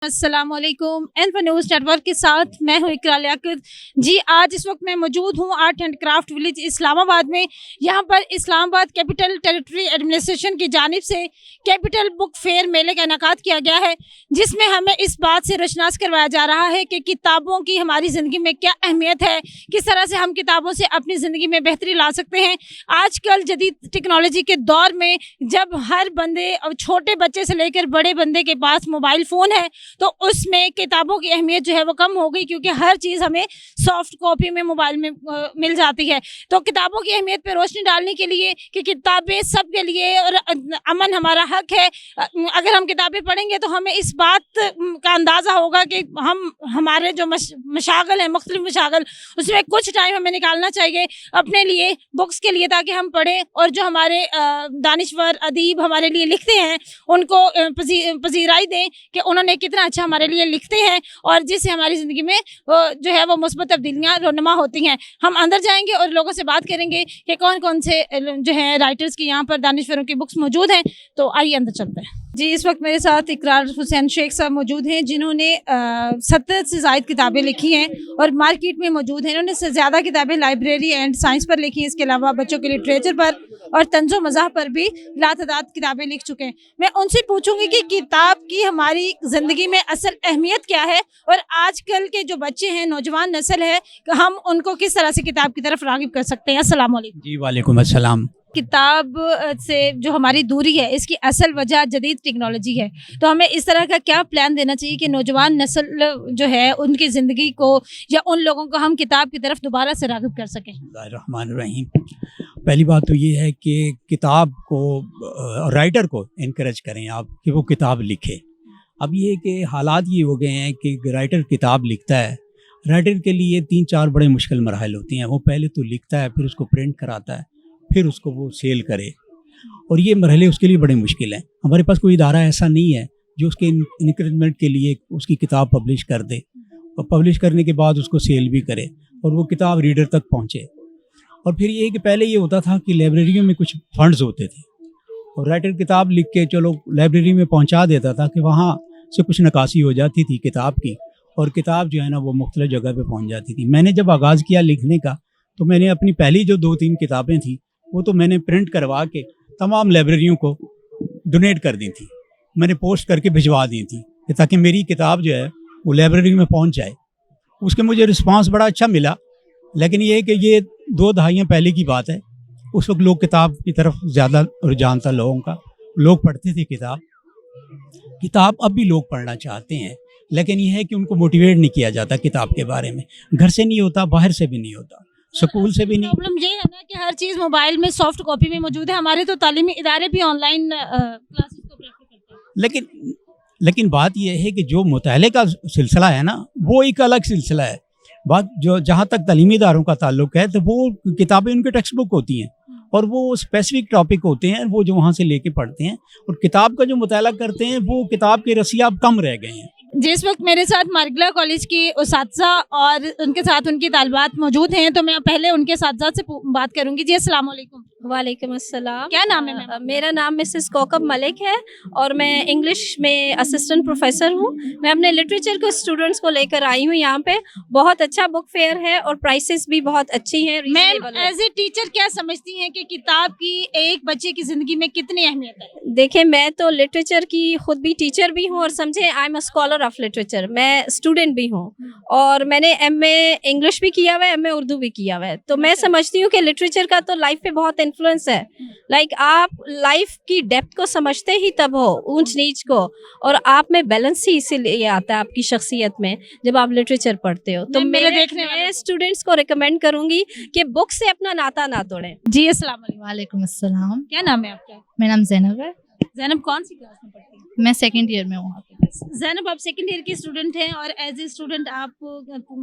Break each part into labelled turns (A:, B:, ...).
A: السلام علیکم info news net work کے ساتھ میں ہوں اقرا لیاقت جی. آج اس وقت میں موجود ہوں آرٹ اینڈ کرافٹ ولیج اسلام آباد میں. یہاں پر اسلام آباد کیپٹل ٹیریٹری ایڈمنسٹریشن کی جانب سے کیپٹل بک فیئر میلے کا انعقاد کیا گیا ہے, جس میں ہمیں اس بات سے روشناس کروایا جا رہا ہے کہ کتابوں کی ہماری زندگی میں کیا اہمیت ہے, کس طرح سے ہم کتابوں سے اپنی زندگی میں بہتری لا سکتے ہیں. آج کل جدید ٹیکنالوجی کے دور میں جب ہر بندے اور چھوٹے بچے سے لے کر بڑے بندے کے پاس موبائل فون ہے تو اس میں کتابوں کی اہمیت جو ہے وہ کم ہو گئی, کیونکہ ہر چیز ہمیں سافٹ کاپی میں موبائل میں مل جاتی ہے. تو کتابوں کی اہمیت پہ روشنی ڈالنے کے لیے کہ کتابیں سب کے لیے اور امن ہمارا حق ہے, اگر ہم کتابیں پڑھیں گے تو ہمیں اس بات کا اندازہ ہوگا کہ ہمارے جو مشاغل ہیں, مختلف مشاغل, اس میں کچھ ٹائم ہمیں نکالنا چاہیے اپنے لیے, بکس کے لیے, تاکہ ہم پڑھیں اور جو ہمارے دانشور ادیب ہمارے لیے لکھتے ہیں ان کو پذیرائی دیں کہ انہوں نے کتنا اچھا ہمارے لیے لکھتے ہیں, اور جس سے ہماری زندگی میں جو ہے وہ مثبت تبدیلیاں رونما ہوتی ہیں. ہم اندر جائیں گے اور لوگوں سے بات کریں گے کہ کون کون سے جو ہیں رائٹرز کی یہاں پر دانشوروں کی بکس موجود ہیں. تو آئیے اندر چلتے ہیں. جی, اس وقت میرے ساتھ اقرار حسین شیخ صاحب موجود ہیں, جنہوں نے 70 سے زائد کتابیں لکھی ہیں اور مارکیٹ میں موجود ہیں. انہوں نے سے زیادہ کتابیں لائبریری اینڈ سائنس پر لکھی ہیں, اس کے علاوہ بچوں کے لٹریچر پر اور طنز و مزاح پر بھی لاتعداد کتابیں لکھ چکے ہیں. میں ان سے پوچھوں گی کہ کتاب کی ہماری زندگی میں اصل اہمیت کیا ہے, اور آج کل کے جو بچے ہیں, نوجوان نسل ہے, ہم ان کو کس طرح سے کتاب کی طرف راغب کر سکتے ہیں. السلام علیکم.
B: جی وعلیکم السلام.
A: کتاب سے جو ہماری دوری ہے اس کی اصل وجہ جدید ٹیکنالوجی ہے, تو ہمیں اس طرح کا کیا پلان دینا چاہیے کہ نوجوان نسل جو ہے ان کی زندگی کو یا ان لوگوں کو ہم کتاب کی طرف دوبارہ سے راغب کر سکیں.
B: بسم اللہ الرحمن الرحیم. پہلی بات تو یہ ہے کہ کتاب کو رائٹر کو انکریج کریں آپ کہ وہ کتاب لکھے. اب یہ کہ حالات یہ ہو گئے ہیں کہ رائٹر کتاب لکھتا ہے, رائٹر کے لیے 3-4 بڑے مشکل مراحل ہوتے ہیں. وہ پہلے تو لکھتا ہے, پھر اس کو پرنٹ کراتا ہے, پھر اس کو وہ سیل کرے, اور یہ مرحلے اس کے لیے بڑے مشکل ہیں. ہمارے پاس کوئی ادارہ ایسا نہیں ہے جو اس کے انکریجمنٹ کے لیے اس کی کتاب پبلش کر دے, اور پبلش کرنے کے بعد اس کو سیل بھی کرے اور وہ کتاب ریڈر تک پہنچے. اور پھر یہ کہ پہلے یہ ہوتا تھا کہ لائبریریوں میں کچھ فنڈز ہوتے تھے, اور رائٹر کتاب لکھ کے چلو لائبریری میں پہنچا دیتا تھا کہ وہاں سے کچھ نکاسی ہو جاتی تھی کتاب کی, اور کتاب جو ہے نا وہ مختلف جگہ پہ پہنچ جاتی تھی. میں نے جب آغاز کیا لکھنے کا تو میں نے اپنی پہلی جو 2-3 کتابیں تھیں وہ تو میں نے پرنٹ کروا کے تمام لائبریریوں کو ڈونیٹ کر دی تھی, میں نے پوسٹ کر کے بھجوا دی تھی کہ تاکہ میری کتاب جو ہے وہ لائبریری میں پہنچ جائے. اس کے مجھے رسپانس بڑا اچھا ملا, لیکن یہ کہ یہ 2 دہائیاں پہلے کی بات ہے. اس وقت لوگ کتاب کی طرف زیادہ رجحان تھا لوگوں کا, لوگ پڑھتے تھے کتاب اب بھی لوگ پڑھنا چاہتے ہیں, لیکن یہ ہے کہ ان کو موٹیویٹ نہیں کیا جاتا کتاب کے بارے میں. گھر سے نہیں ہوتا, باہر سے بھی نہیں ہوتا, سکول سے بھی نہیں.
A: پرابلم یہ ہے نا کہ ہر چیز موبائل میں سافٹ کاپی میں موجود ہے. ہمارے تو تعلیمی ادارے بھی آن لائن کلاسز کو پریفر کرتے ہیں,
B: لیکن بات یہ ہے کہ جو مطالعے کا سلسلہ ہے نا وہ ایک الگ سلسلہ ہے. بات جو جہاں تک تعلیمی اداروں کا تعلق ہے تو وہ کتابیں ان کے ٹیکسٹ بک ہوتی ہیں, اور وہ اسپیسیفک ٹاپک ہوتے ہیں, وہ جو وہاں سے لے کے پڑھتے ہیں, اور کتاب کا جو مطالعہ کرتے ہیں وہ کتاب کے رسیہ اب کم رہ گئے ہیں.
A: جس وقت میرے ساتھ مارگلا کالج کی اساتذہ اور ان کے ساتھ ان کی طالبات موجود ہیں, تو میں پہلے ان کے اساتذہ سے بات کروں گی. جی السلام علیکم.
C: وعلیکم السلام.
A: کیا نام ہے میم؟
C: میرا نام مسز کوکب ملک ہے, اور میں انگلش میں اسسٹنٹ پروفیسر ہوں. میں اپنے لٹریچر کے اسٹوڈنٹس کو لے کر آئی ہوں یہاں پہ. بہت اچھا بک فیئر ہے اور پرائسز بھی بہت اچھی ہیں.
A: میم ایز اے ٹیچر کیا سمجھتی ہیں کہ کتاب کی ایک بچے کی زندگی میں کتنی اہمیت ہے؟
C: دیکھیں, میں تو لٹریچر کی خود بھی ٹیچر بھی ہوں, اور سمجھیں I am a scholar of literature. میں اسٹوڈنٹ بھی ہوں, اور میں نے ایم اے انگلش بھی کیا ہوا ہے, ایم اے اردو بھی کیا ہوا ہے. تو میں سمجھتی ہوں کہ لٹریچر کا تو لائف پہ بہت انفلوئنس ہے. لائک آپ لائف کی ڈیپتھ کو سمجھتے ہی تب ہو, اونچ نیچ کو, اور آپ میں بیلنس ہی اسی لیے آتا ہے آپ کی شخصیت میں جب آپ لٹریچر پڑھتے ہو. تو میں اسٹوڈنٹس کو ریکمینڈ کروں گی کہ بک سے اپنا ناتا نہ توڑیں.
A: جی السلام علیکم.
D: وعلیکم السلام.
A: کیا نام ہے آپ کا؟
D: میرا نام زینب ہے.
A: زینب کون سی کلاس میں پڑھتی ہیں؟
D: میں 2nd ایئر میں ہوں.
A: زینب آپ 2nd ایئر کی اسٹوڈنٹ ہیں, اور ایز اے اسٹوڈنٹ آپ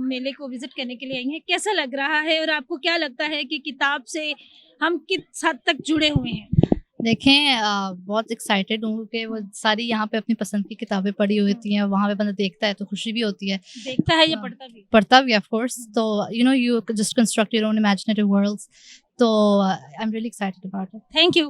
A: میلے کو وزٹ کرنے کے لیے آئی ہیں. کیسا لگ رہا ہے, اور آپ کو کیا لگتا ہے کہ کتاب سے ہم کس حد تک جڑے ہوئے ہیں؟
D: دیکھیں, بہت ایکسائٹیڈ ہوں کہ وہ ساری یہاں پہ اپنی پسند کی کتابیں پڑھی ہوتی ہیں. وہاں پہ بندہ دیکھتا ہے تو خوشی بھی ہوتی ہے.
A: دیکھتا ہے یا
D: پڑھتا بھی آف کورس. تو you just construct your own imaginative worlds. تو I am really excited about it.
A: Thank you.